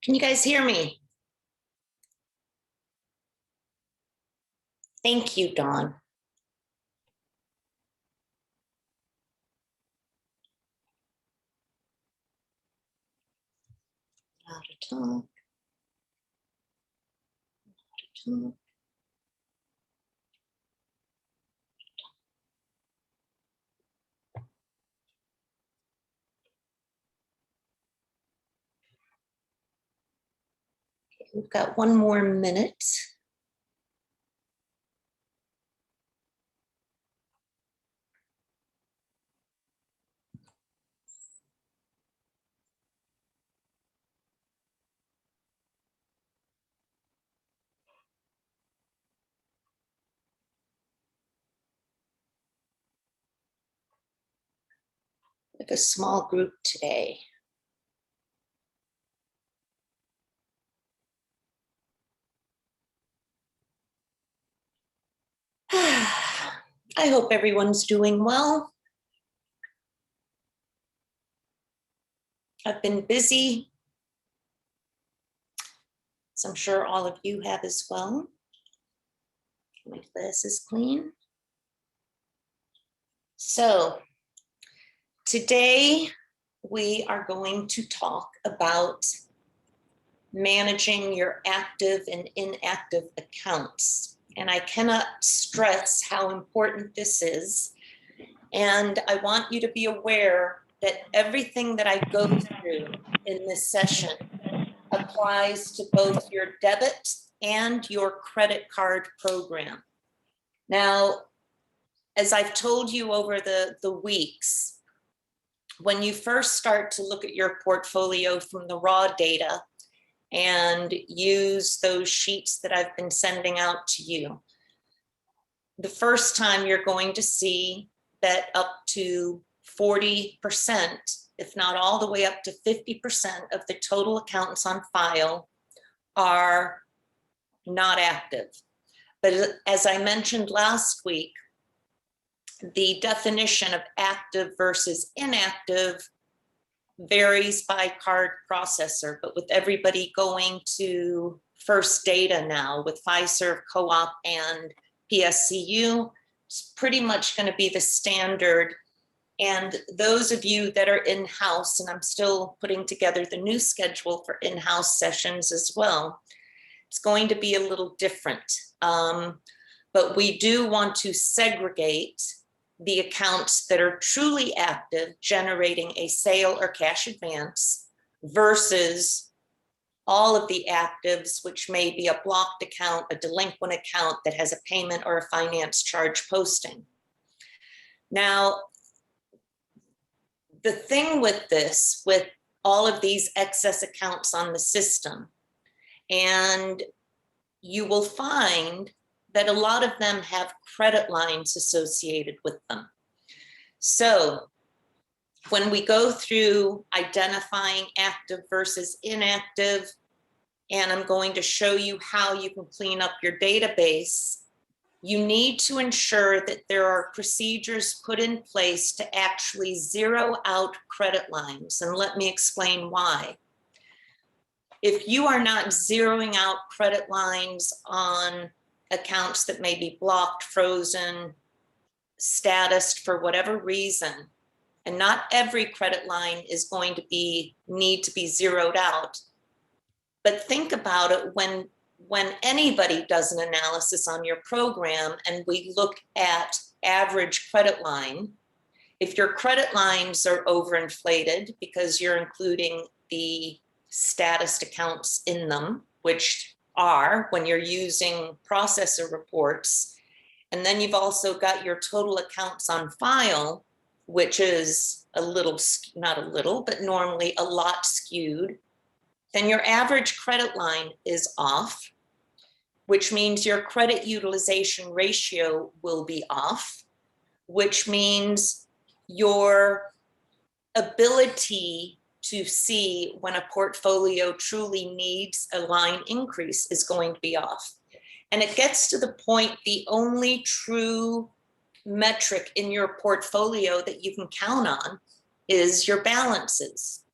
Can you guys hear me? Thank you, Dawn. How to talk. How to talk. Okay, we've got one more minute. We have a small group today. I hope everyone's doing well. I've been busy, as I'm sure all of you have as well. My glasses clean. So today we are going to talk about managing your active and inactive accounts. And I cannot stress how important this is. And I want you to be aware that everything that I go through in this session applies to both your debit and your credit card program. Now, as I've told you over the weeks, when you first start to look at your portfolio from the raw data and use those sheets that I've been sending out to you, the first time you're going to see that up to 40%, if not all the way up to 50% of the total accounts on file are not active. But as I mentioned last week, the definition of active versus inactive varies by card processor, but with everybody going to First Data now with Fiserv, Co-op, and PSCU, it's pretty much going to be the standard. And those of you that are in-house, and I'm still putting together the new schedule for in-house sessions as well, it's going to be a little different. But we do want to segregate the accounts that are truly active, generating a sale or cash advance, versus all of the actives, which may be a blocked account, a delinquent account that has a payment or a finance charge posting. Now, the thing with this, with all of these excess accounts on the system, and you will find that a lot of them have credit lines associated with them. So when we go through identifying active versus inactive, and I'm going to show you how you can clean up your database, you need to ensure that there are procedures put in place to actually zero out credit lines. And let me explain why. If you are not zeroing out credit lines on accounts that may be blocked, frozen, statused for whatever reason, and not every credit line is going to need to be zeroed out. But think about it when anybody does an analysis on your program and we look at average credit line, if your credit lines are overinflated because you're including the status accounts in them, which are when you're using processor reports, and then you've also got your total accounts on file, which is a little, not a little, but normally a lot skewed, then your average credit line is off, which means your credit utilization ratio will be off, which means your ability to see when a portfolio truly needs a line increase is going to be off. And it gets to the point, the only true metric in your portfolio that you can count on is your balances.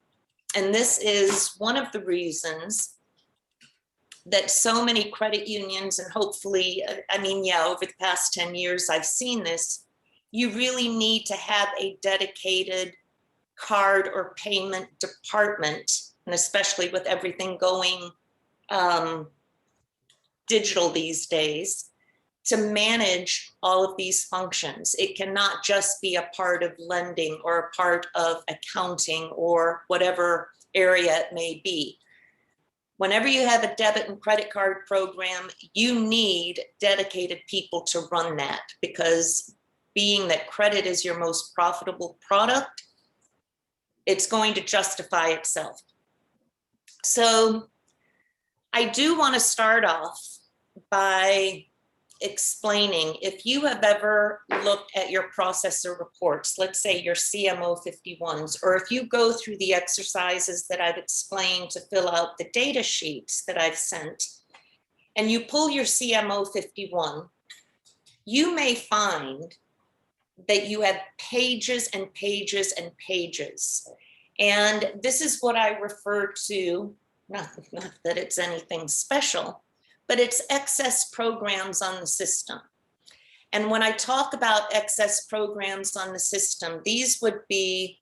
And this is one of the reasons that so many credit unions, and hopefully, I mean, yeah, over the past 10 years, I've seen this, you really need to have a dedicated card or payment department, and especially with everything going digital these days, to manage all of these functions. It cannot just be a part of lending or a part of accounting or whatever area it may be. Whenever you have a debit and credit card program, you need dedicated people to run that, because being that credit is your most profitable product, it's going to justify itself. So I do want to start off by explaining, if you have ever looked at your processor reports, let's say your CMO 51s, or if you go through the exercises that I've explained to fill out the data sheets that I've sent, and you pull your CMO 51, you may find that you have pages and pages and pages. And this is what I refer to, not that it's anything special, but it's excess programs on the system. And when I talk about excess programs on the system, these would be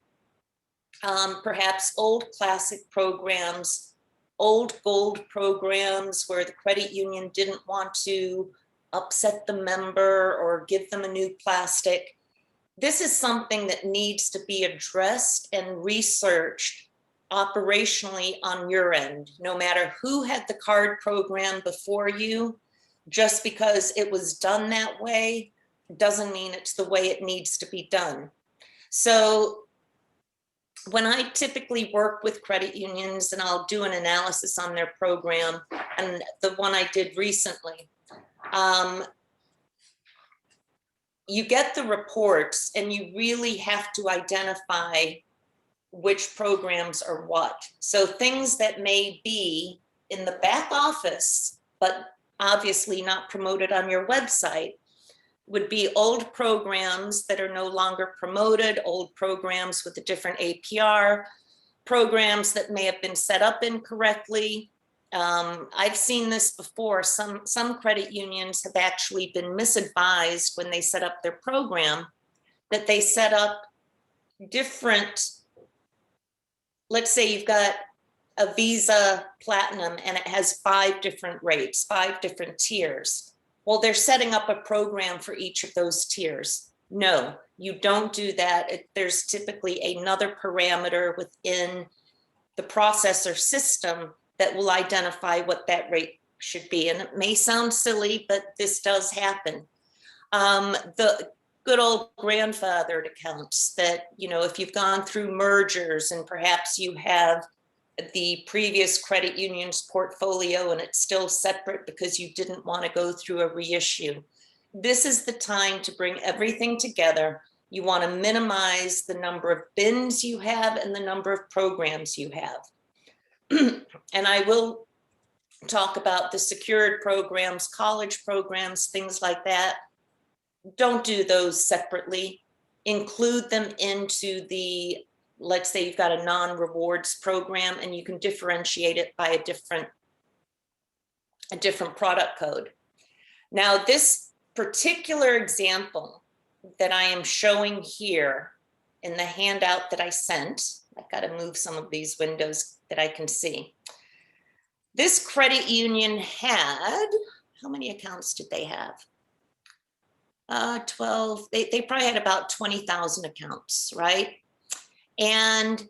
perhaps old classic programs, old gold programs where the credit union didn't want to upset the member or give them a new plastic. This is something that needs to be addressed and researched operationally on your end. No matter who had the card program before you, just because it was done that way doesn't mean it's the way it needs to be done. So when I typically work with credit unions and I'll do an analysis on their program, and the one I did recently, you get the reports and you really have to identify which programs are what. So things that may be in the back office, but obviously not promoted on your website, would be old programs that are no longer promoted, old programs with a different APR, programs that may have been set up incorrectly. I've seen this before. Some credit unions have actually been misadvised when they set up their program, that they set up different. Let's say you've got a Visa Platinum and it has 5 different rates, 5 different tiers. Well, they're setting up a program for each of those tiers. No, you don't do that. There's typically another parameter within the processor system that will identify what that rate should be. And it may sound silly, but this does happen. The good old grandfathered accounts that, you know, if you've gone through mergers and perhaps you have the previous credit union's portfolio and it's still separate because you didn't want to go through a reissue. This is the time to bring everything together. You want to minimize the number of bins you have and the number of programs you have. And I will talk about the secured programs, college programs, things like that. Don't do those separately. Include them into the, let's say you've got a non-rewards program and you can differentiate it by a different product code. Now, this particular example that I am showing here in the handout that I sent, I've got to move some of these windows that I can see. This credit union had, how many accounts did they have? 12, they probably had about 20,000 accounts, right? And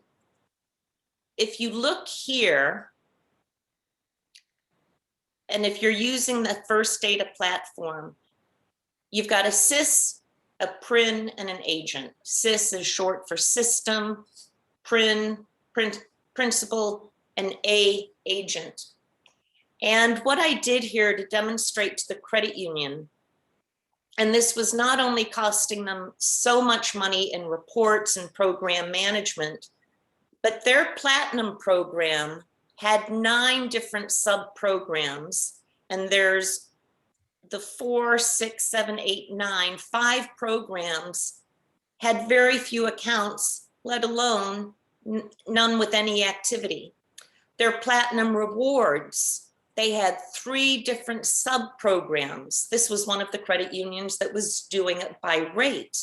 if you look here, and if you're using the First Data platform, you've got a SIS, a PRIN, and an agent. SIS is short for system, PRIN, principal, and agent. And what I did here to demonstrate to the credit union, and this was not only costing them so much money in reports and program management, but their Platinum program had 9 different sub-programs, and there's the 4, 6, 7, 8, 9, 5 programs had very few accounts, let alone none with any activity. Their platinum rewards, they had 3 different sub-programs. This was one of the credit unions that was doing it by rate.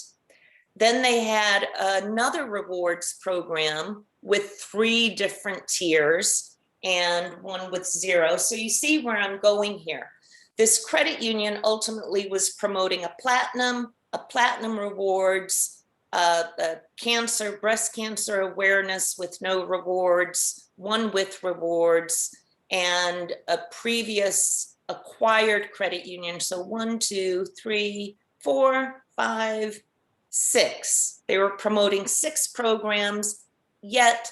Then they had another rewards program with 3 different tiers and one with 0. So you see where I'm going here. This credit union ultimately was promoting a platinum rewards, breast cancer awareness with no rewards, one with rewards, and a previous acquired credit union. So 1, 2, 3, 4, 5, 6. They were promoting 6 programs, yet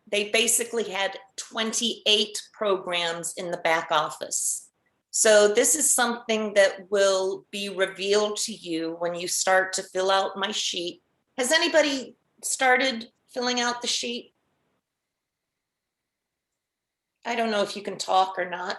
they basically had 28 programs in the back office. So this is something that will be revealed to you when you start to fill out my sheet. Has anybody started filling out the sheet? I don't know if you can talk or not.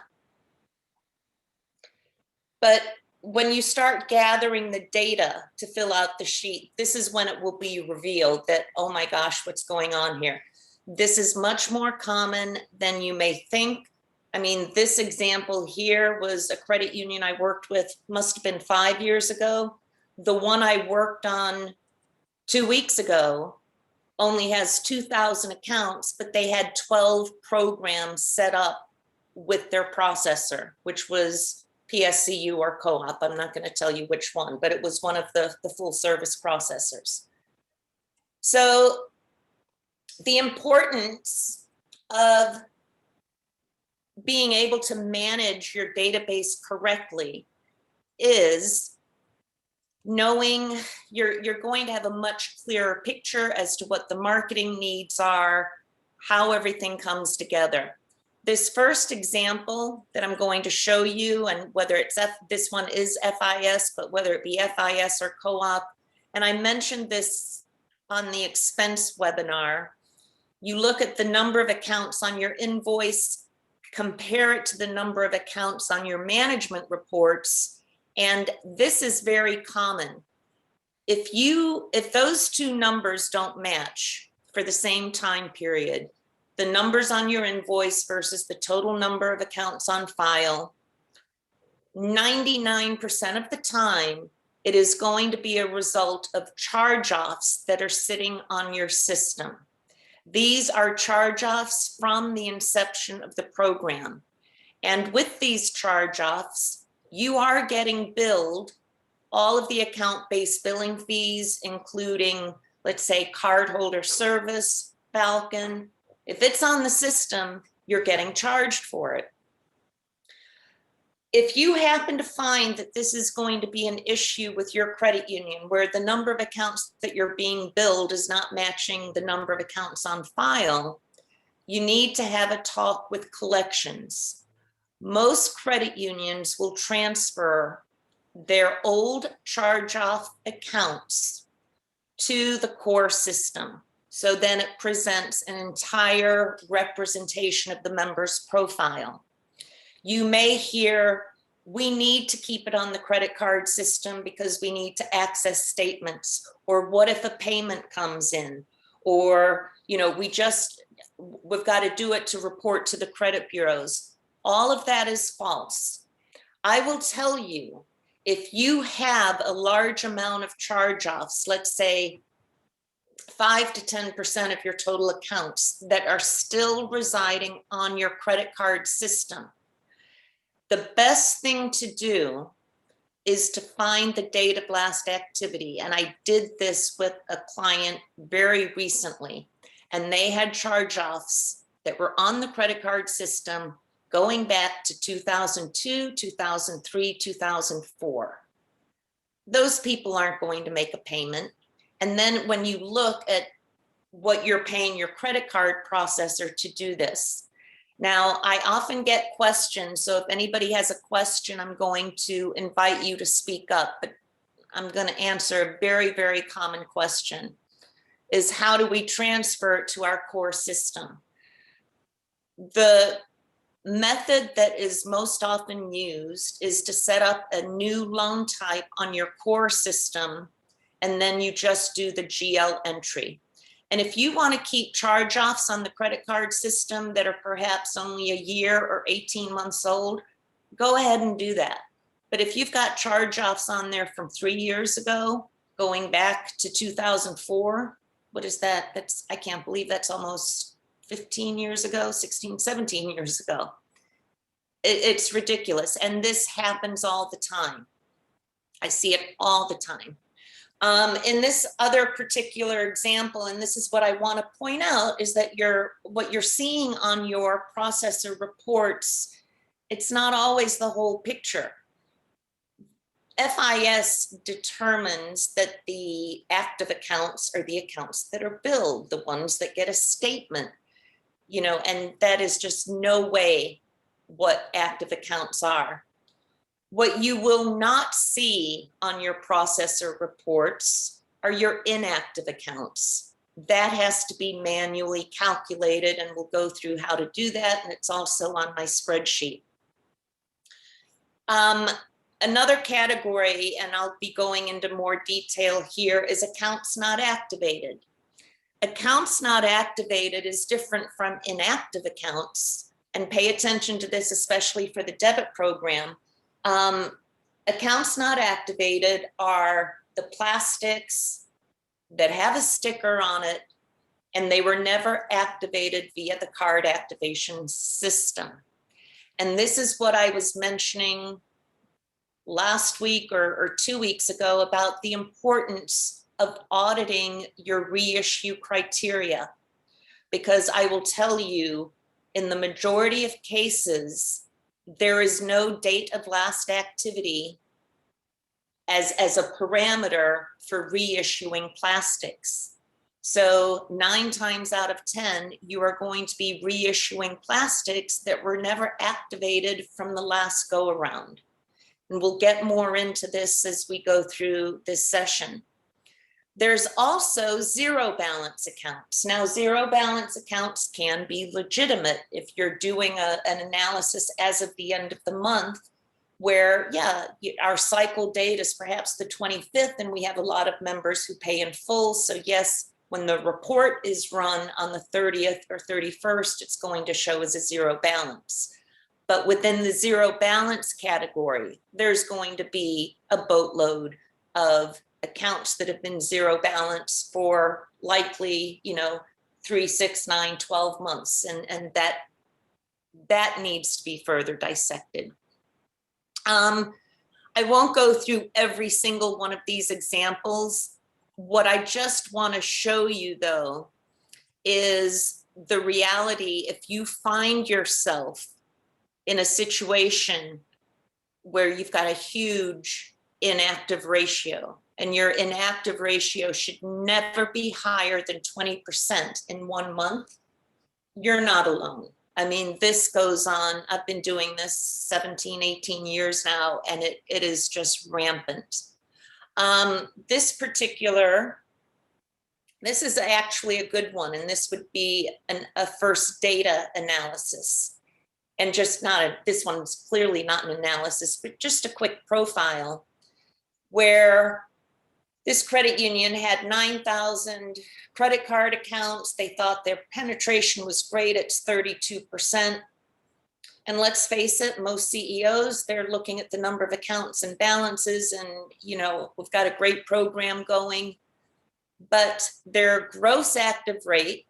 But when you start gathering the data to fill out the sheet, this is when it will be revealed that, oh my gosh, what's going on here? This is much more common than you may think. I mean, this example here was a credit union I worked with, must have been 5 years ago. The one I worked on 2 weeks ago only has 2,000 accounts, but they had 12 programs set up with their processor, which was PSCU or Co-op. I'm not going to tell you which one, but it was one of the full service processors. So the importance of being able to manage your database correctly is knowing you're going to have a much clearer picture as to what the marketing needs are, how everything comes together. This first example that I'm going to show you, and whether it's this one is FIS, but whether it be FIS or Co-op, and I mentioned this on the expense webinar, you look at the number of accounts on your invoice, compare it to the number of accounts on your management reports, and this is very common. If those 2 numbers don't match for the same time period, the numbers on your invoice versus the total number of accounts on file, 99% of the time, it is going to be a result of charge-offs that are sitting on your system. These are charge-offs from the inception of the program. And with these charge-offs, you are getting billed all of the account-based billing fees, including, let's say, cardholder service, Falcon. If it's on the system, you're getting charged for it. If you happen to find that this is going to be an issue with your credit union, where the number of accounts that you're being billed is not matching the number of accounts on file, you need to have a talk with collections. Most credit unions will transfer their old charge-off accounts to the core system. So then it presents an entire representation of the member's profile. You may hear, we need to keep it on the credit card system because we need to access statements, or what if a payment comes in, or, you know, we've got to do it to report to the credit bureaus. All of that is false. I will tell you, if you have a large amount of charge-offs, let's say 5 to 10% of your total accounts that are still residing on your credit card system, the best thing to do is to find the data blast activity. And I did this with a client very recently, and they had charge-offs that were on the credit card system going back to 2002, 2003, 2004. Those people aren't going to make a payment. And then when you look at what you're paying your credit card processor to do this. Now, I often get questions, so if anybody has a question, I'm going to invite you to speak up, but I'm going to answer a very, very common question, is how do we transfer it to our core system? The method that is most often used is to set up a new loan type on your core system, and then you just do the GL entry. And if you want to keep charge-offs on the credit card system that are perhaps only a year or 18 months old, go ahead and do that. But if you've got charge-offs on there from 3 years ago, going back to 2004, what is that? I can't believe that's almost 15 years ago, 16, 17 years ago. It's ridiculous. And this happens all the time. I see it all the time. In this other particular example, and this is what I want to point out, is that what you're seeing on your processor reports, it's not always the whole picture. FIS determines that the active accounts are the accounts that are billed, the ones that get a statement, and that is just no way what active accounts are. What you will not see on your processor reports are your inactive accounts. That has to be manually calculated, and we'll go through how to do that, and it's also on my spreadsheet. Another category, and I'll be going into more detail here, is accounts not activated. Accounts not activated is different from inactive accounts, and pay attention to this, especially for the debit program. Accounts not activated are the plastics that have a sticker on it, and they were never activated via the card activation system. And this is what I was mentioning last week or 2 weeks ago about the importance of auditing your reissue criteria, because I will tell you, in the majority of cases, there is no date of last activity as a parameter for reissuing plastics. So 9 times out of 10, you are going to be reissuing plastics that were never activated from the last go around. And we'll get more into this as we go through this session. There's also zero balance accounts. Now, zero balance accounts can be legitimate if you're doing an analysis as of the end of the month, where, yeah, our cycle date is perhaps the 25th, and we have a lot of members who pay in full. So yes, when the report is run on the 30th or 31st, it's going to show as a zero balance. But within the zero balance category, there's going to be a boatload of accounts that have been zero balance for likely, 3, 6, 9, 12 months. And that needs to be further dissected. I won't go through every single one of these examples. What I just want to show you, though, is the reality. If you find yourself in a situation where you've got a huge inactive ratio, and your inactive ratio should never be higher than 20% in 1 month, you're not alone. I mean, this goes on. I've been doing this 17, 18 years now, and it is just rampant. This is actually a good one, and this would be a first data analysis. And this one's clearly not an analysis, but just a quick profile, where this credit union had 9,000 credit card accounts. They thought their penetration was great. It's 32%. And let's face it, most CEOs, they're looking at the number of accounts and balances, and, we've got a great program going. But their gross active rate,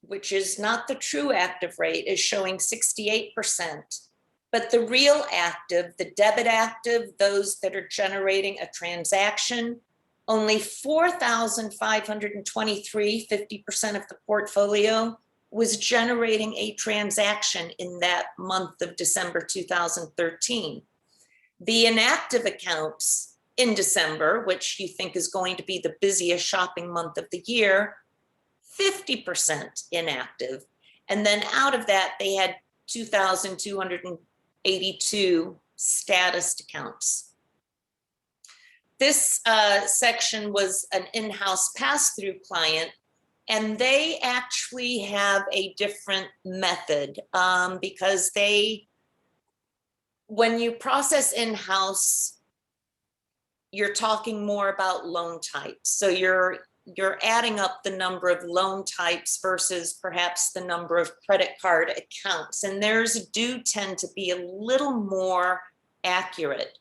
which is not the true active rate, is showing 68%. But the real active, the debit active, those that are generating a transaction, only 4,523, 50% of the portfolio, was generating a transaction in that month of December 2013. The inactive accounts in December, which you think is going to be the busiest shopping month of the year, 50% inactive. And then out of that, they had 2,282 status accounts. This section was an in-house pass-through client, and they actually have a different method because when you process in-house, you're talking more about loan types. So you're you're adding up the number of loan types versus perhaps the number of credit card accounts, and theirs do tend to be a little more accurate.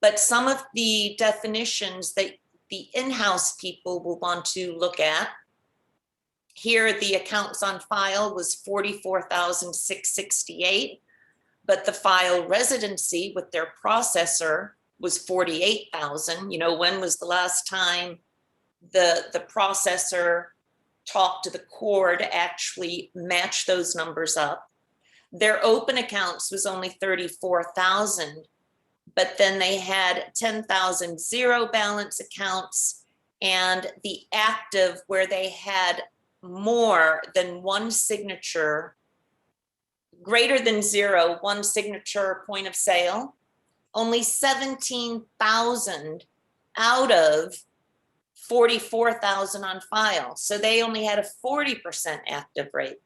But some of the definitions that the in-house people will want to look at, here the accounts on file was 44,668, but the file residency with their processor was 48,000. You know, when was the last time the processor talked to the core to actually match those numbers up? Their open accounts was only 34,000, but then they had 10,000 zero balance accounts, and the active where they had more than one signature, greater than zero, one signature point of sale, only 17,000 out of 44,000 on file. So they only had a 40% active rate.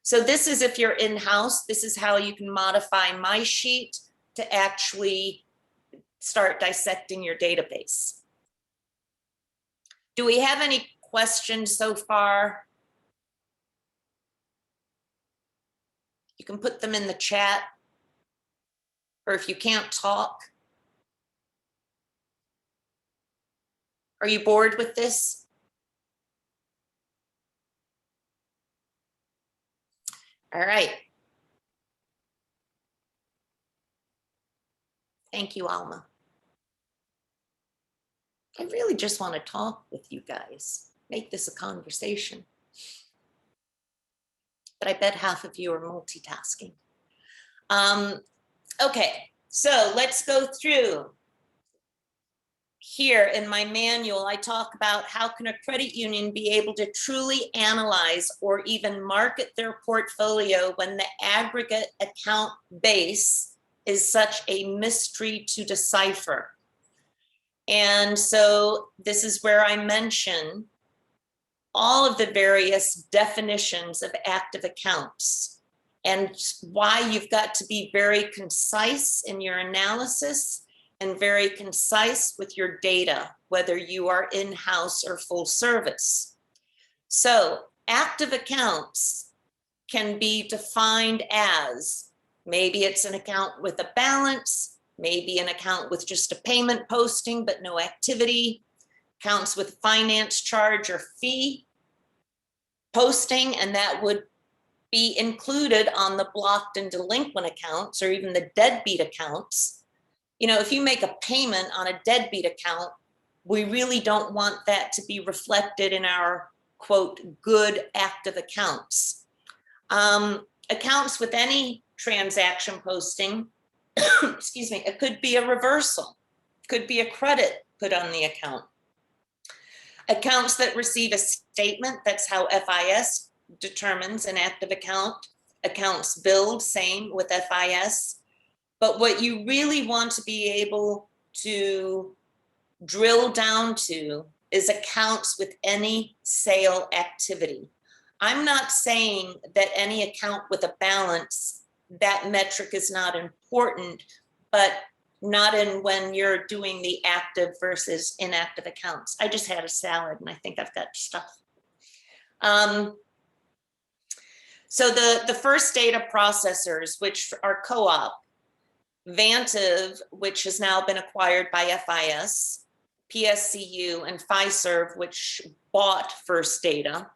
So this is if you're in-house, this is how you can modify my sheet to actually start dissecting your database. Do we have any questions so far? You can put them in the chat, or if you can't talk. Are you bored with this? All right. Thank you, Alma. I really just want to talk with you guys, make this a conversation. But I bet half of you are multitasking. Okay, so let's go through. Here in my manual, I talk about how can a credit union be able to truly analyze or even market their portfolio when the aggregate account base is such a mystery to decipher. And so this is where I mention all of the various definitions of active accounts and why you've got to be very concise in your analysis and very concise with your data, whether you are in-house or full service. So active accounts can be defined as, maybe it's an account with a balance, maybe an account with just a payment posting but no activity, accounts with finance charge or fee posting, and that would be included on the blocked and delinquent accounts or even the deadbeat accounts. You know, if you make a payment on a deadbeat account, we really don't want that to be reflected in our, quote, good active accounts. Accounts with any transaction posting, excuse me, it could be a reversal, could be a credit put on the account. Accounts that receive a statement, that's how FIS determines an active account. Accounts billed, same with FIS. But what you really want to be able to drill down to is accounts with any sale activity. I'm not saying that any account with a balance, that metric is not important, but not in when you're doing the active versus inactive accounts. I just had a salad and I think I've got stuff. So the first data processors, which are Co-op, Vantiv, which has now been acquired by FIS, PSCU, and Fiserv, which bought First Data.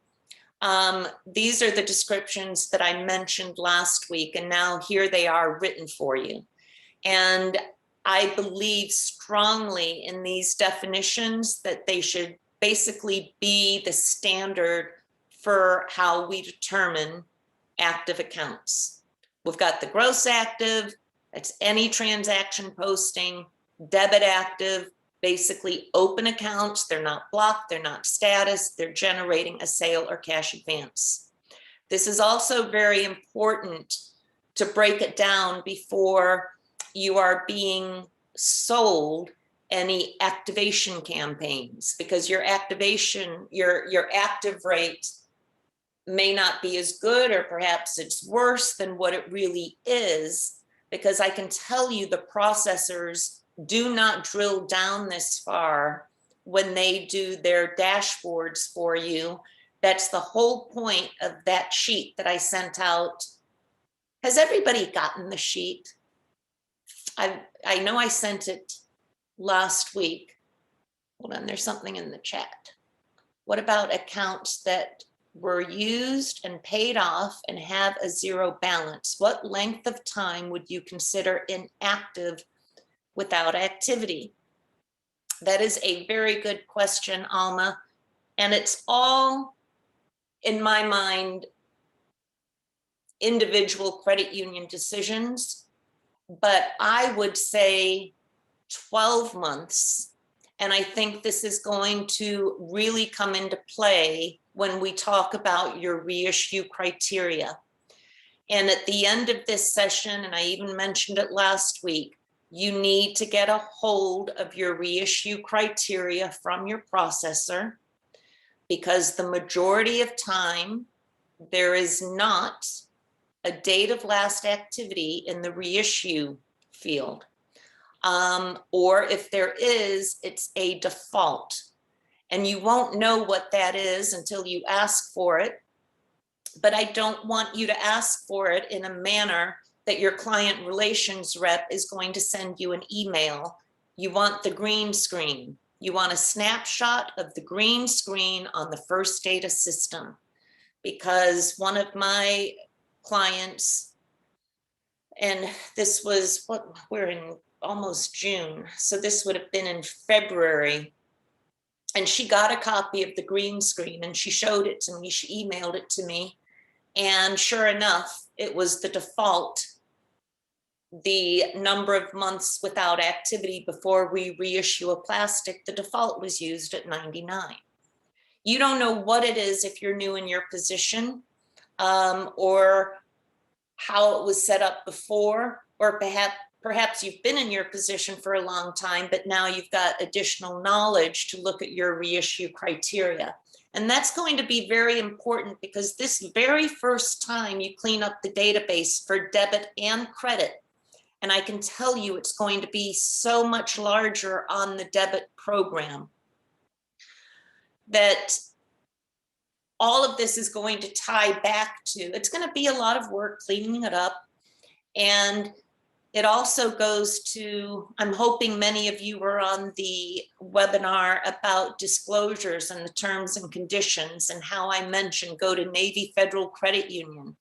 These are the descriptions that I mentioned last week, and now here they are written for you. And I believe strongly in these definitions that they should basically be the standard for how we determine active accounts. We've got the gross active, that's any transaction posting, debit active, basically open accounts, they're not blocked, they're not status, they're generating a sale or cash advance. This is also very important to break it down before you are being sold any activation campaigns, because your activation, your active rate may not be as good, or perhaps it's worse than what it really is, because I can tell you the processors do not drill down this far when they do their dashboards for you. That's the whole point of that sheet that I sent out. Has everybody gotten the sheet? I know I sent it last week. Hold on, there's something in the chat. What about accounts that were used and paid off and have a zero balance? What length of time would you consider inactive without activity? That is a very good question, Alma. And it's all, in my mind, individual credit union decisions. But I would say 12 months. And I think this is going to really come into play when we talk about your reissue criteria. And at the end of this session, and I even mentioned it last week, you need to get a hold of your reissue criteria from your processor, because the majority of time, there is not a date of last activity in the reissue field. Or if there is, it's a default. And you won't know what that is until you ask for it. But I don't want you to ask for it in a manner that your client relations rep is going to send you an email. You want the green screen. You want a snapshot of the green screen on the First Data system. Because one of my clients, and this was what we're in almost June, so this would have been in February, and she got a copy of the green screen and she showed it to me, she emailed it to me, and sure enough, it was the default, the number of months without activity before we reissue a plastic, the default was used at 99. You don't know what it is if you're new in your position, or how it was set up before, or perhaps you've been in your position for a long time, but now you've got additional knowledge to look at your reissue criteria. And that's going to be very important, because this very first time you clean up the database for debit and credit, and I can tell you it's going to be so much larger on the debit program, that all of this is going to tie back to, it's going to be a lot of work cleaning it up. And it also goes to, I'm hoping many of you were on the webinar about disclosures and the terms and conditions, and how I mentioned go to Navy Federal Credit Union.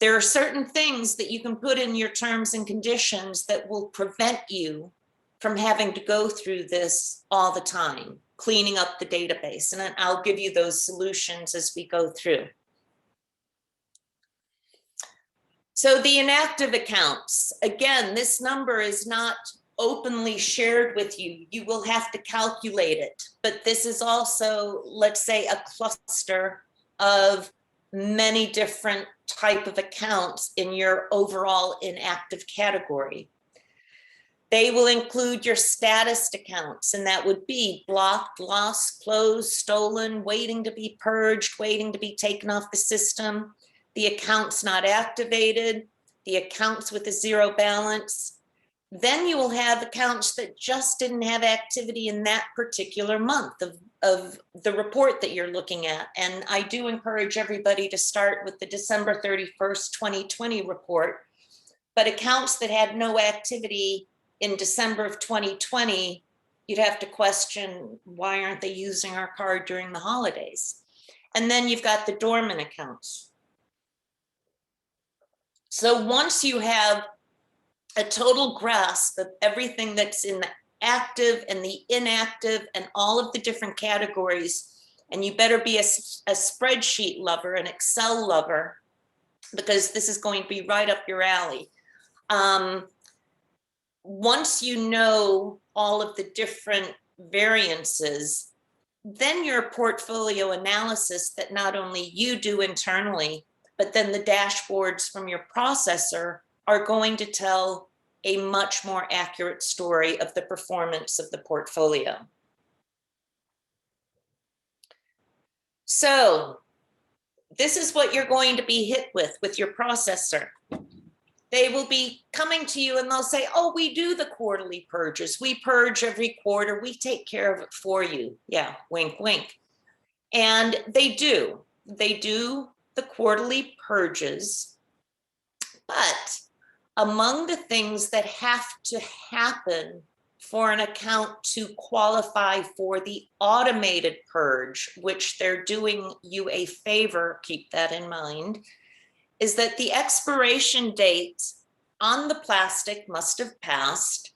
There are certain things that you can put in your terms and conditions that will prevent you from having to go through this all the time, cleaning up the database. And I'll give you those solutions as we go through. So the inactive accounts, again, this number is not openly shared with you. You will have to calculate it. But this is also, let's say, a cluster of many different type of accounts in your overall inactive category. They will include your status accounts, and that would be blocked, lost, closed, stolen, waiting to be purged, waiting to be taken off the system, the accounts not activated, the accounts with a zero balance. Then you will have accounts that just didn't have activity in that particular month of the report that you're looking at. And I do encourage everybody to start with the December 31st, 2020 report. But accounts that had no activity in December of 2020, you'd have to question, why aren't they using our card during the holidays? And then you've got the dormant accounts. So once you have a total grasp of everything that's in the active and the inactive and all of the different categories, and you better be a spreadsheet lover, an Excel lover, because this is going to be right up your alley. Once you know all of the different variances, then your portfolio analysis that not only you do internally, but then the dashboards from your processor are going to tell a much more accurate story of the performance of the portfolio. So this is what you're going to be hit with your processor. they will be coming to you and they'll say, oh, we do the quarterly purges. We purge every quarter. We take care of it for you. Yeah, wink, wink. And they do the quarterly purges. But among the things that have to happen for an account to qualify for the automated purge, which they're doing you a favor, keep that in mind, is that the expiration date on the plastic must have passed.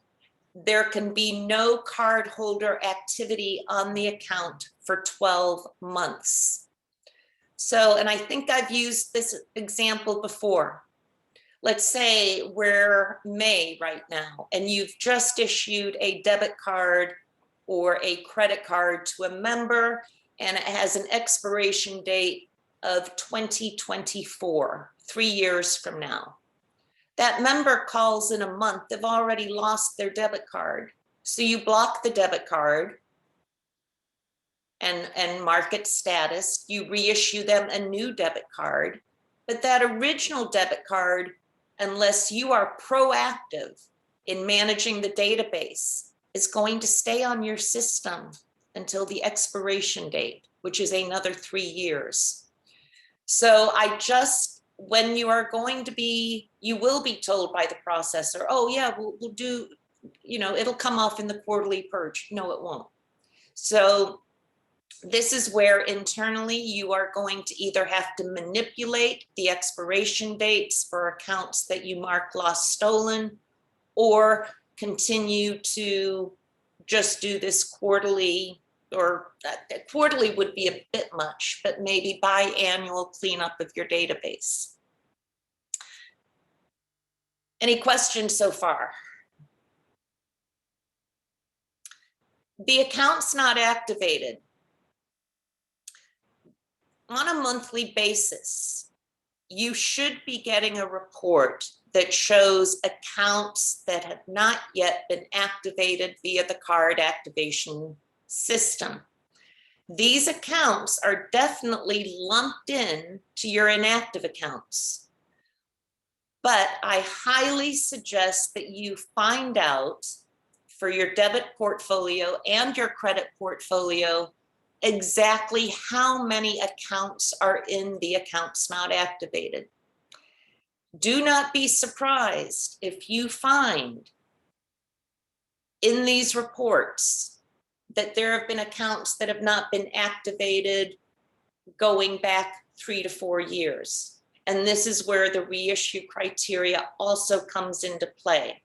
There can be no cardholder activity on the account for 12 months. So, and I think I've used this example before. Let's say we're May right now, and you've just issued a debit card or a credit card to a member, and it has an expiration date of 2024, 3 years from now. That member calls in a month, they've already lost their debit card. So you block the debit card and mark it status. You reissue them a new debit card, but that original debit card, unless you are proactive in managing the database, is going to stay on your system until the expiration date, which is another 3 years. So when you are going to be, you will be told by the processor, oh yeah, we'll do, it'll come off in the quarterly purge. No, it won't. So this is where internally you are going to either have to manipulate the expiration dates for accounts that you mark lost, stolen, or continue to just do this quarterly, or quarterly would be a bit much, but maybe biannual cleanup of your database. Any questions so far? The account's not activated. On a monthly basis, you should be getting a report that shows accounts that have not yet been activated via the card activation system. These accounts are definitely lumped in to your inactive accounts. But I highly suggest that you find out for your debit portfolio and your credit portfolio exactly how many accounts are in the accounts not activated. Do not be surprised if you find in these reports that there have been accounts that have not been activated going back 3 to 4 years. And this is where the reissue criteria also comes into play.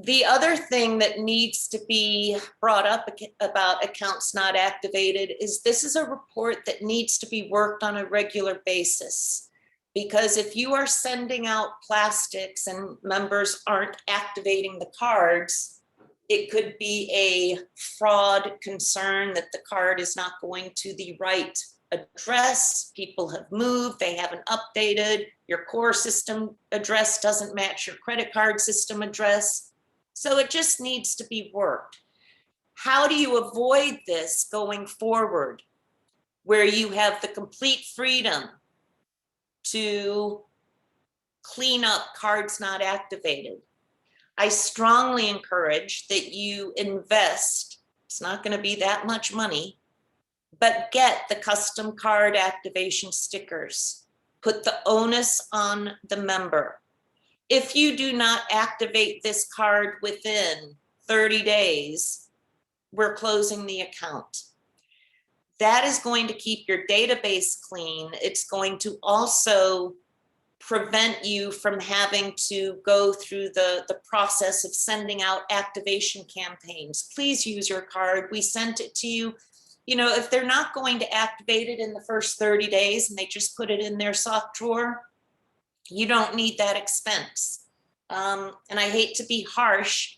The other thing that needs to be brought up about accounts not activated is this is a report that needs to be worked on a regular basis. Because if you are sending out plastics and members aren't activating the cards, it could be a fraud concern that the card is not going to the right address. People have moved, they haven't updated, your core system address doesn't match your credit card system address. So it just needs to be worked. How do you avoid this going forward, where you have the complete freedom to clean up cards not activated? I strongly encourage that you invest, it's not going to be that much money, but get the custom card activation stickers. Put the onus on the member. If you do not activate this card within 30 days, we're closing the account. That is going to keep your database clean. It's going to also prevent you from having to go through the process of sending out activation campaigns. Please use your card. We sent it to you. If they're not going to activate it in the first 30 days and they just put it in their sock drawer, you don't need that expense. And I hate to be harsh,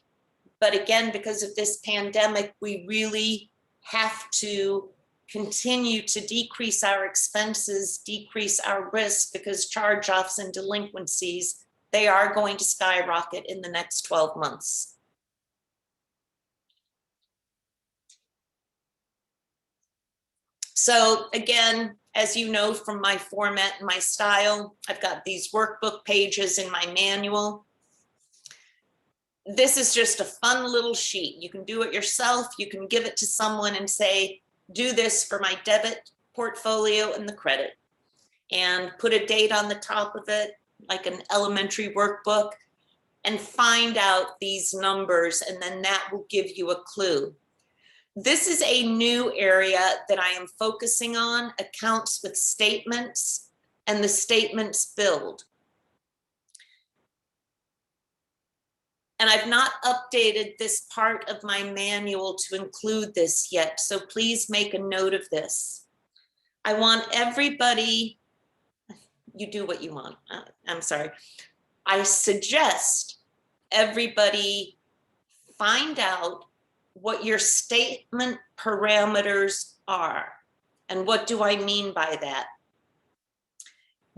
but again, because of this pandemic, we really have to continue to decrease our expenses, decrease our risk, because charge-offs and delinquencies, they are going to skyrocket in the next 12 months. So again, as you know from my format and my style, I've got these workbook pages in my manual. This is just a fun little sheet. You can do it yourself. You can give it to someone and say, do this for my debit portfolio and the credit, and put a date on the top of it, like an elementary workbook, and find out these numbers, and then that will give you a clue. This is a new area that I am focusing on, accounts with statements and the statements build. And I've not updated this part of my manual to include this yet, so please make a note of this. I want everybody, you do what you want. I'm sorry. I suggest everybody find out what your statement parameters are. And what do I mean by that?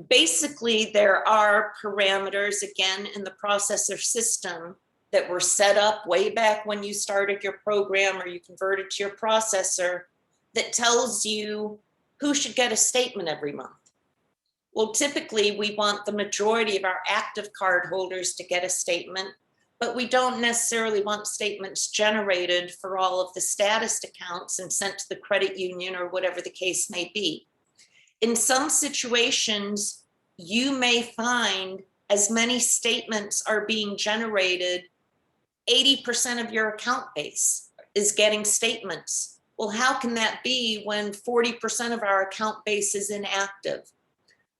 Basically, there are parameters, again, in the processor system that were set up way back when you started your program or you converted to your processor, that tells you who should get a statement every month. Well, typically we want the majority of our active card holders to get a statement, but we don't necessarily want statements generated for all of the status accounts and sent to the credit union or whatever the case may be. In some situations, you may find as many statements are being generated, 80% of your account base is getting statements. Well, how can that be when 40% of our account base is inactive?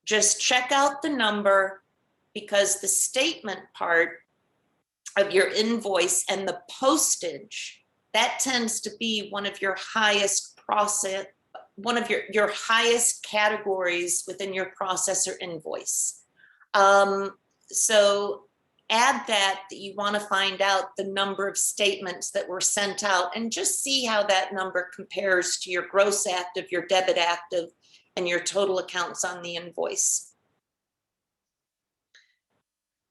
Just check out the number, because the statement part of your invoice and the postage, that tends to be one of your highest one of your highest categories within your processor invoice. So add that you want to find out the number of statements that were sent out, and just see how that number compares to your gross active, your debit active, and your total accounts on the invoice.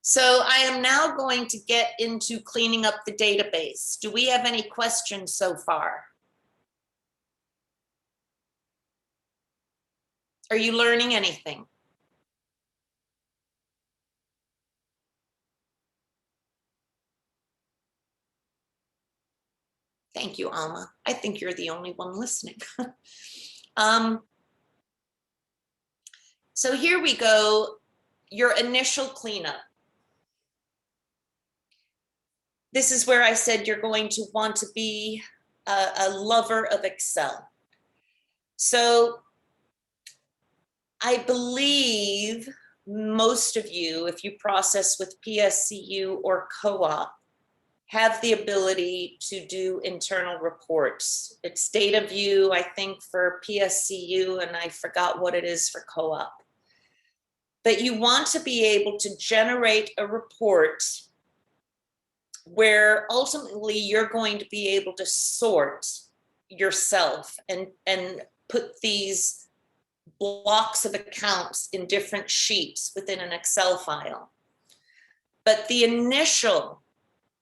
So I am now going to get into cleaning up the database. Do we have any questions so far? Are you learning anything? Thank you, Alma. I think you're the only one listening. So here we go, your initial cleanup. This is where I said you're going to want to be a lover of Excel. So I believe most of you, if you process with PSCU or co-op, have the ability to do internal reports. It's data view, I think, for PSCU, and I forgot what it is for co-op. But you want to be able to generate a report where ultimately you're going to be able to sort yourself and put these blocks of accounts in different sheets within an Excel file. But the initial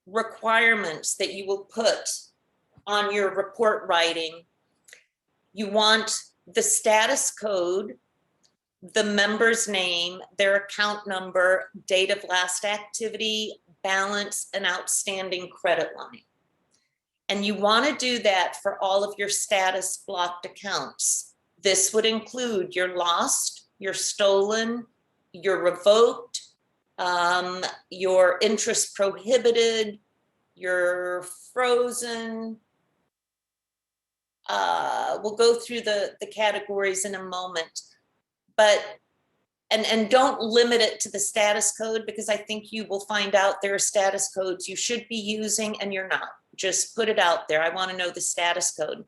requirements that you will put on your report writing, you want the status code, the member's name, their account number, date of last activity, balance, and outstanding credit line. And you want to do that for all of your status blocked accounts. This would include your lost, your stolen, your revoked, your interest prohibited, your frozen. We'll go through the categories in a moment, but and don't limit it to the status code, because I think you will find out there are status codes you should be using and you're not. Just put it out there. I want to know the status code.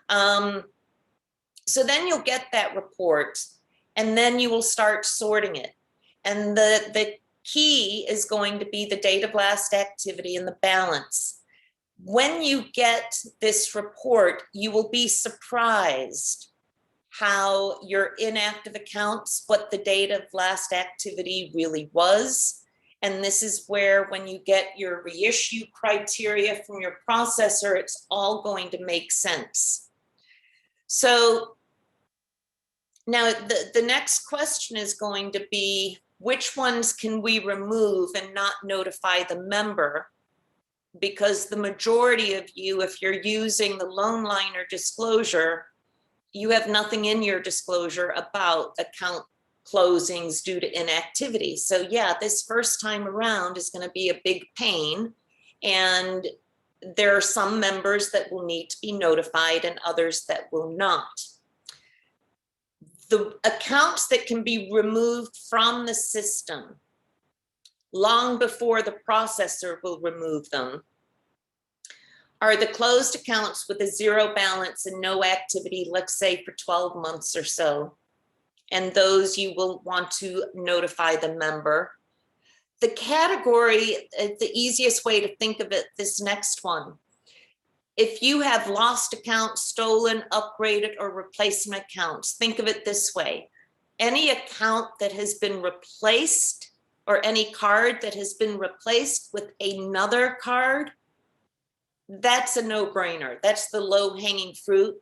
So then you'll get that report, and then you will start sorting it. And the key is going to be the date of last activity and the balance. When you get this report, you will be surprised how your inactive accounts, what the date of last activity really was. And this is where, when you get your reissue criteria from your processor, it's all going to make sense. So Now, the next question is going to be, which ones can we remove and not notify the member? Because the majority of you, if you're using the loan liner disclosure, you have nothing in your disclosure about account closings due to inactivity. So yeah, this first time around is going to be a big pain. And there are some members that will need to be notified and others that will not. The accounts that can be removed from the system long before the processor will remove them are the closed accounts with a zero balance and no activity, let's say for 12 months or so. And those you will want to notify the member. The category, the easiest way to think of it, this next one, if you have lost accounts, stolen, upgraded, or replacement accounts, think of it this way. Any account that has been replaced or any card that has been replaced with another card, that's a no-brainer. That's the low-hanging fruit,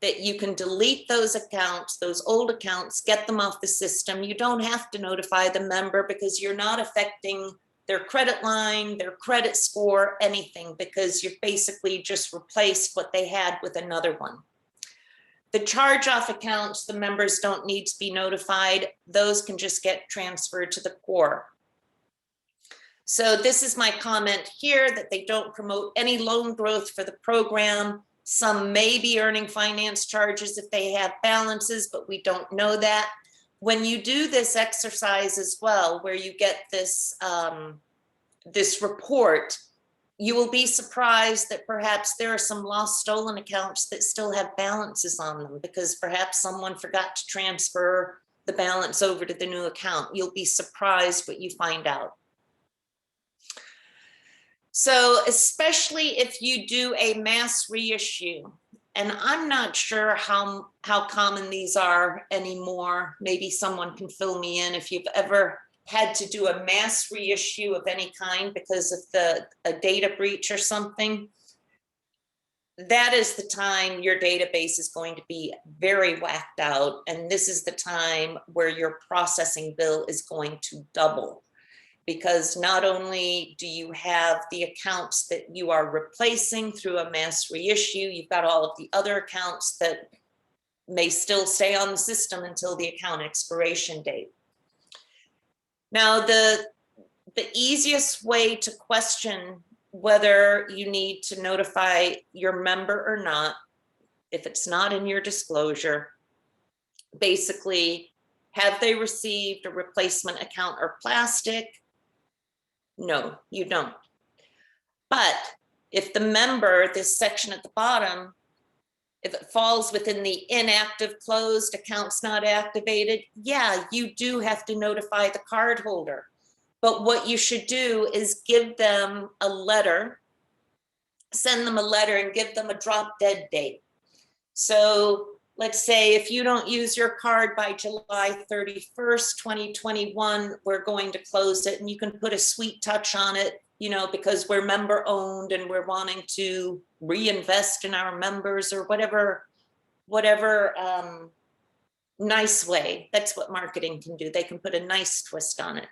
that you can delete those accounts, those old accounts, get them off the system. You don't have to notify the member because you're not affecting their credit line, their credit score, anything, because you've basically just replaced what they had with another one. The charge-off accounts, the members don't need to be notified. Those can just get transferred to the core. So this is my comment here, that they don't promote any loan growth for the program. Some may be earning finance charges if they have balances, but we don't know that. When you do this exercise as well, where you get this, this report, you will be surprised that perhaps there are some lost stolen accounts that still have balances on them because perhaps someone forgot to transfer the balance over to the new account. You'll be surprised what you find out. So especially if you do a mass reissue, and I'm not sure how common these are anymore. Maybe someone can fill me in if you've ever had to do a mass reissue of any kind because of a data breach or something. That is the time your database is going to be very whacked out. And this is the time where your processing bill is going to double. Because not only do you have the accounts that you are replacing through a mass reissue, you've got all of the other accounts that may still stay on the system until the account expiration date. Now, the easiest way to question whether you need to notify your member or not, if it's not in your disclosure, basically, have they received a replacement account or plastic? No, you don't. But if the member, this section at the bottom, if it falls within the inactive closed accounts not activated, yeah, you do have to notify the cardholder. But what you should do is give them a letter, send them a letter and give them a drop dead date. So let's say if you don't use your card by July 31st, 2021, we're going to close it, and you can put a sweet touch on it, you know, because we're member owned and we're wanting to reinvest in our members or whatever nice way. That's what marketing can do. They can put a nice twist on it.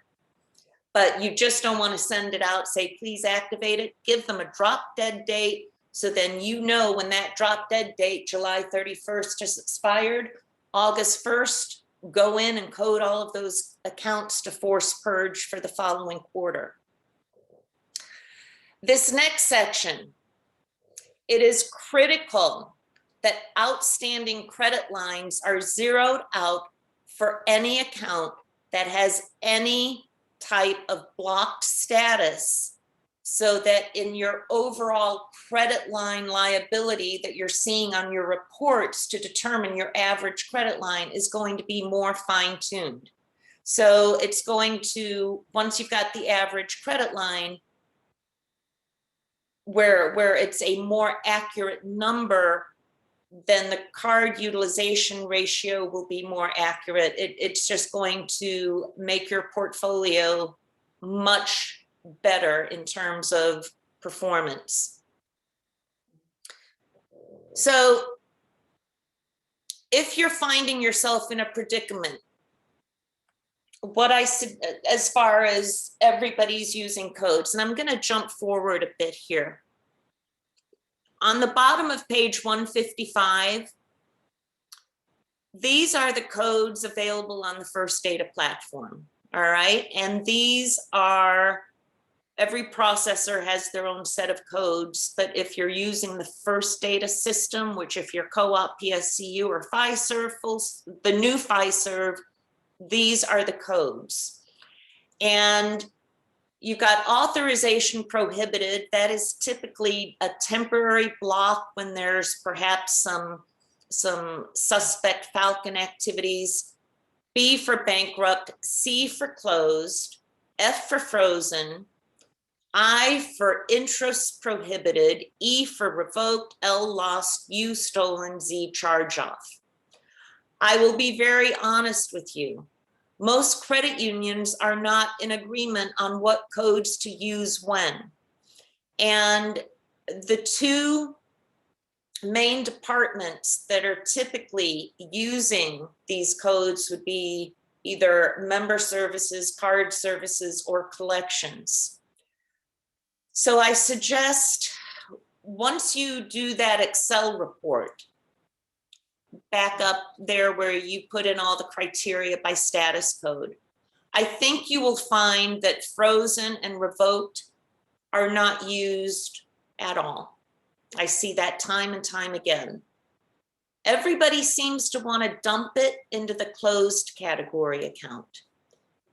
But you just don't want to send it out, say, please activate it, give them a drop dead date. So then you know when that drop dead date, July 31st, just expired, August 1st, go in and code all of those accounts to force purge for the following quarter. This next section, it is critical that outstanding credit lines are zeroed out for any account that has any type of blocked status, so that in your overall credit line liability that you're seeing on your reports to determine your average credit line is going to be more fine-tuned. So it's going to, once you've got the average credit line, where it's a more accurate number, then the card utilization ratio will be more accurate. It's just going to make your portfolio much better in terms of performance. So if you're finding yourself in a predicament, what I said, as far as everybody's using codes, and I'm going to jump forward a bit here. On the bottom of page 155, these are the codes available on the First Data platform. All right. And these are, every processor has their own set of codes, but if you're using the First Data system, which if you're Co-op, PSCU, or Fiserv, the new Fiserv, these are the codes. And you've got authorization prohibited. That is typically a temporary block when there's perhaps some suspect Falcon activities. B for bankrupt, C for closed, F for frozen, I for interest prohibited, E for revoked, L lost, U stolen, Z charge off. I will be very honest with you. Most credit unions are not in agreement on what codes to use when. And the two main departments that are typically using these codes would be either member services, card services, or collections. So I suggest once you do that Excel report, back up there where you put in all the criteria by status code, I think you will find that frozen and revoked are not used at all. I see that time and time again. Everybody seems to want to dump it into the closed category account.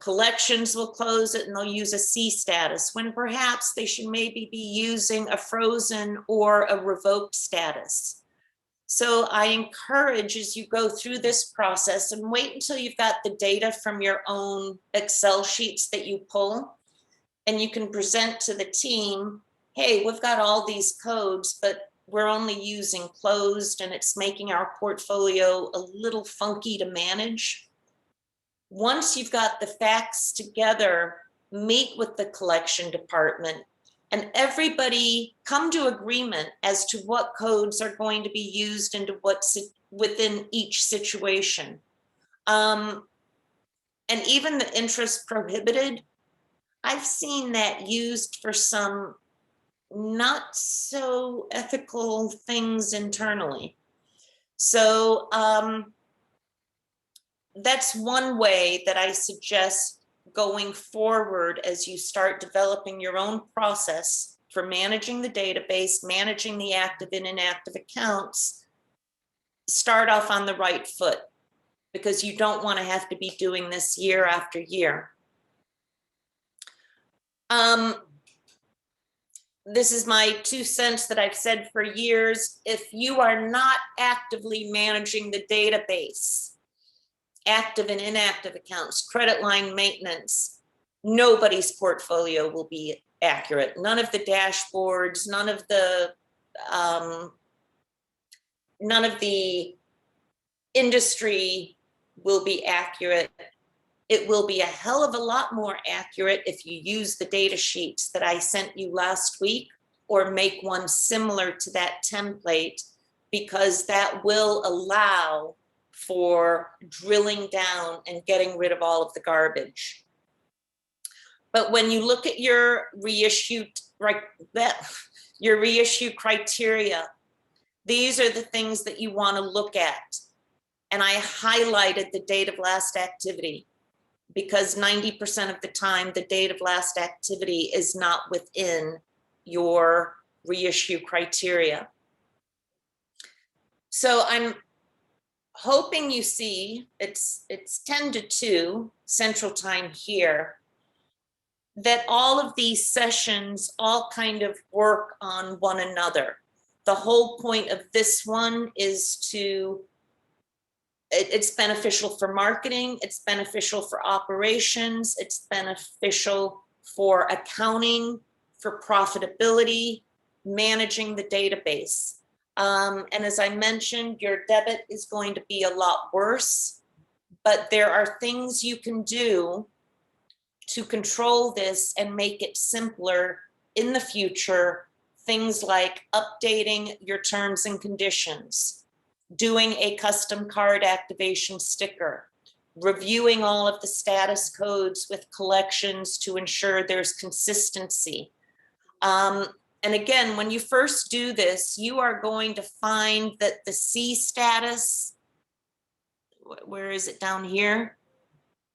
Collections will close it and they'll use a C status when perhaps they should maybe be using a frozen or a revoked status. So I encourage, as you go through this process, and wait until you've got the data from your own Excel sheets that you pull, and you can present to the team, hey, we've got all these codes, but we're only using closed and it's making our portfolio a little funky to manage. Once you've got the facts together, meet with the collection department and everybody come to agreement as to what codes are going to be used into what's within each situation. And even the interest prohibited, I've seen that used for some not so ethical things internally. So that's one way that I suggest going forward as you start developing your own process for managing the database, managing the active and inactive accounts. Start off on the right foot, because you don't want to have to be doing this year after year. This is my 2 cents that I've said for years. If you are not actively managing the database, active and inactive accounts, credit line maintenance, nobody's portfolio will be accurate. None of the dashboards, none of the industry will be accurate. It will be a hell of a lot more accurate if you use the data sheets that I sent you last week, or make one similar to that template, because that will allow for drilling down and getting rid of all of the garbage. But when you look at your reissue criteria, these are the things that you want to look at. And I highlighted the date of last activity, because 90% of the time, the date of last activity is not within your reissue criteria. So I'm hoping you see, it's 10 to 2 Central Time here, that all of these sessions all kind of work on one another. The whole point of this one is to, it's beneficial for marketing, it's beneficial for operations, it's beneficial for accounting, for profitability, managing the database. And as I mentioned, your debit is going to be a lot worse, but there are things you can do to control this and make it simpler in the future. Things like updating your terms and conditions, doing a custom card activation sticker, reviewing all of the status codes with collections to ensure there's consistency. And again, when you first do this, you are going to find that the C status, where is it down here?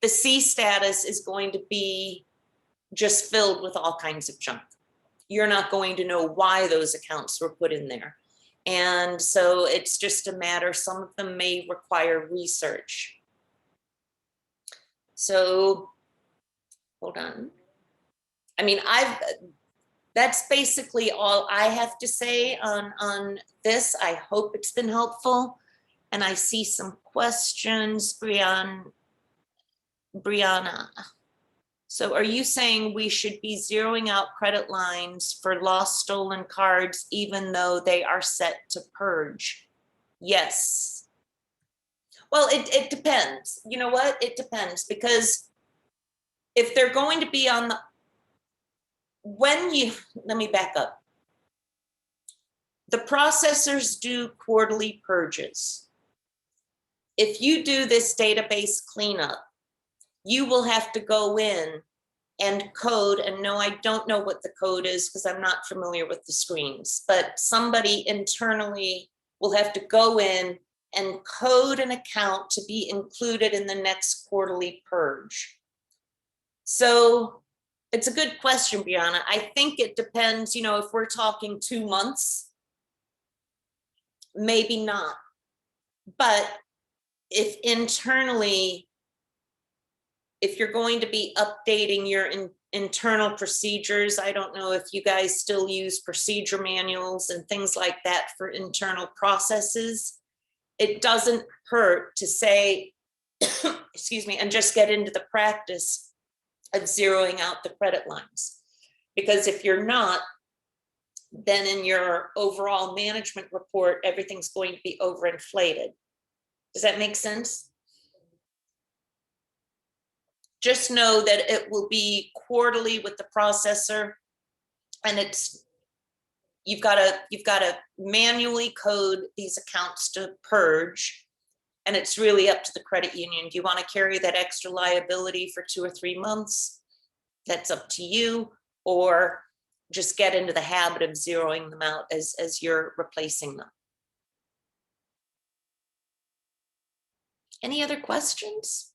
The C status is going to be just filled with all kinds of junk. You're not going to know why those accounts were put in there. And so it's just a matter, some of them may require research. So, hold on. I mean, that's basically all I have to say on this. I hope it's been helpful. And I see some questions, Brianna. So are you saying we should be zeroing out credit lines for lost stolen cards, even though they are set to purge? Yes. Well, it depends. You know what? It depends, because if they're going to be on the, let me back up. The processors do quarterly purges. If you do this database cleanup, you will have to go in and code, and no, I don't know what the code is because I'm not familiar with the screens, but somebody internally will have to go in and code an account to be included in the next quarterly purge. So it's a good question, Brianna. I think it depends, you know, if we're talking 2 months, maybe not. But if internally, if you're going to be updating your internal procedures, I don't know if you guys still use procedure manuals and things like that for internal processes. It doesn't hurt to say, excuse me, and just get into the practice of zeroing out the credit lines. Because if you're not, then in your overall management report, everything's going to be overinflated. Does that make sense? Just know that it will be quarterly with the processor, and you've got to manually code these accounts to purge, and it's really up to the credit union. Do you want to carry that extra liability for 2 or 3 months? That's up to you, or just get into the habit of zeroing them out as you're replacing them. Any other questions?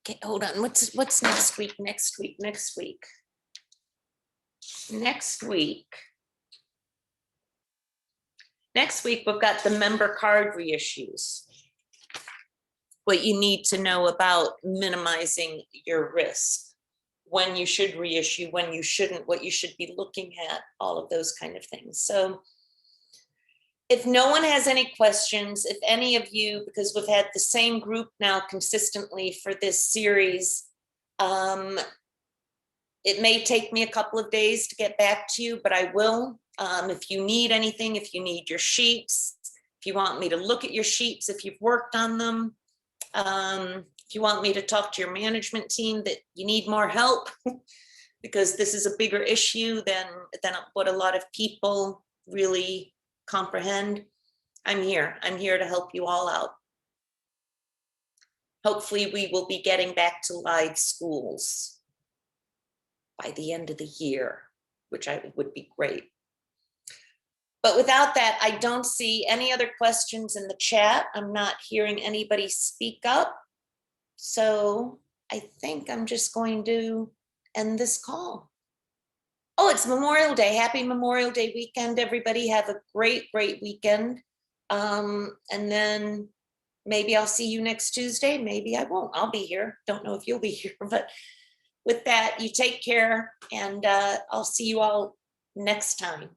Okay, hold on. What's next week? Next week we've got the member card reissues. What you need to know about minimizing your risk, when you should reissue, when you shouldn't, what you should be looking at, all of those kind of things. So if no one has any questions, if any of you, because we've had the same group now consistently for this series, it may take me a couple of days to get back to you, but I will. If you need anything, if you need your sheets, if you want me to look at your sheets, if you've worked on them, if you want me to talk to your management team that you need more help, because this is a bigger issue than what a lot of people really comprehend, I'm here to help you all out. Hopefully we will be getting back to live schools by the end of the year, which would be great. But without that, I don't see any other questions in the chat. I'm not hearing anybody speak up. So I think I'm just going to end this call. Oh, it's Memorial Day. Happy Memorial Day weekend, everybody. Have a great weekend. And then maybe I'll see you next Tuesday. Maybe I won't. I'll be here. Don't know if you'll be here, but with that, you take care, and I'll see you all next time.